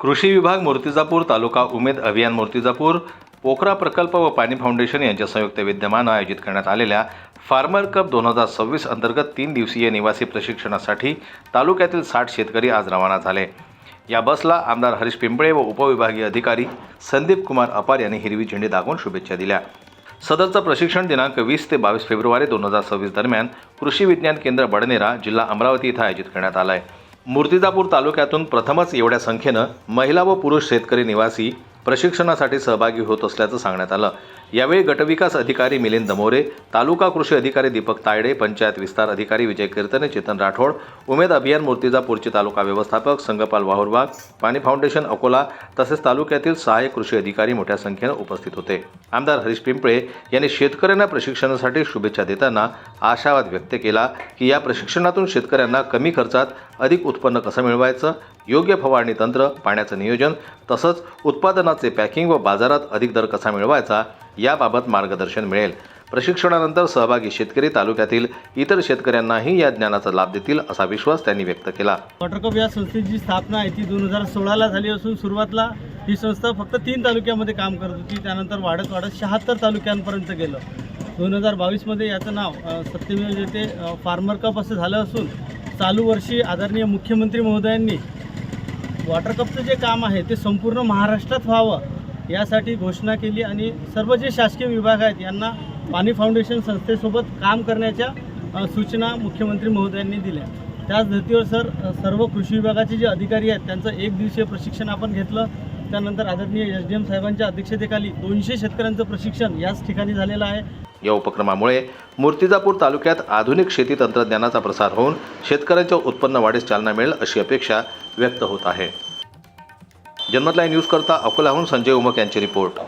कृषी विभाग मूर्तिजापूर, तालुका उमेद अभियान मूर्तिजापूर, पोखरा प्रकल्प व पाणी फाउंडेशन यांच्या संयुक्त विद्यमानं आयोजित करण्यात आलेल्या फार्मर कप 2026 अंतर्गत 3 दिवसीय निवासी प्रशिक्षणासाठी तालुक्यातील 60 शेतकरी आज रवाना झाले। या बसला आमदार हरीश पिंपळे व उपविभागीय अधिकारी संदीप कुमार अपार यांनी हिरवी झेंडी दाखवून शुभेच्छा दिल्या। सदरचं प्रशिक्षण दिनांक 20 ते 22 फेब्रुवारी 2026 दरम्यान कृषी विज्ञान केंद्र बडनेरा, जिल्हा अमरावती इथं आयोजित करण्यात आलं आहे। मूर्तिजापूर तालुक्यातून प्रथमच एवढ्या संख्येनं महिला व पुरुष शेतकरी निवासी प्रशिक्षणासाठी सहभागी होत असल्याचं सांगण्यात आलं। यावेळी गटविकास अधिकारी मिलिंद मोरे, तालुका कृषी अधिकारी दीपक तायडे, पंचायत विस्तार अधिकारी विजय कीर्तने, चेतन राठोड, उमेद अभियान मूर्तिजापूरचे तालुका व्यवस्थापक संगपाल वाहुरबाग, पाणी फाउंडेशन अकोला तसेच तालुक्यातील सहाय्यक कृषी अधिकारी मोठ्या संख्येनं उपस्थित होते। आमदार हरीश पिंपळे यांनी शेतकऱ्यांना प्रशिक्षणासाठी शुभेच्छा देताना आशावाद व्यक्त केला की या प्रशिक्षणातून शेतकऱ्यांना कमी खर्चात अधिक उत्पन्न कसं मिळवायचं, योग्य फवारणी तंत्र, पाण्याचं नियोजन तसंच उत्पादनाचे पॅकिंग व बाजारात अधिक दर कसा मिळवायचा याबाबत मार्गदर्शन मिळेल। प्रशिक्षणानंतर सहभागी शेतकरी तालुक्यातील इतर शेतकऱ्यांनाही या ज्ञानाचा लाभ देतील असा विश्वास त्यांनी व्यक्त केला। वॉटरकप या संस्थेची स्थापना आहे ती 2016ला झाली असून सुरुवातीला ही संस्था फक्त 3 तालुक्यामध्ये काम करत होती। त्यानंतर वाढत 76 तालुक्यांपर्यंत गेलं। 2022मध्ये याचं नाव सत्यमेव जयते फार्मर कप असं झालं असून चालू वर्षी आदरणीय मुख्यमंत्री महोदयांनी वॉटर कपचं जे काम आहे ते संपूर्ण महाराष्ट्रात व्हावं यासाठी घोषणा केली आणि सर्व जे शासकीय विभाग आहेत यांना पाणी फाउंडेशन संस्थेसोबत काम करण्याच्या सूचना मुख्यमंत्री महोदयांनी दिल्या। त्याच धर्तीवर सर्व कृषी विभागाचे जे अधिकारी आहेत त्यांचं 1 दिवसीय प्रशिक्षण आपण घेतलं। त्यानंतर आदरणीय SDM साहेबांच्या अध्यक्षतेखाली 200 शेतकऱ्यांचं प्रशिक्षण याच ठिकाणी झालेलं आहे। या उपक्रमामुळे मूर्तिजापूर तालुक्यात आधुनिक शेती तंत्रज्ञानाचा प्रसार होऊन शेतकऱ्यांच्या उत्पन्न वाढीस चालना मिळेल अशी अपेक्षा व्यक्त होत आहे। जनमत लाईव्ह न्यूज करता अकोल्याहून संजय उमक यांची रिपोर्ट।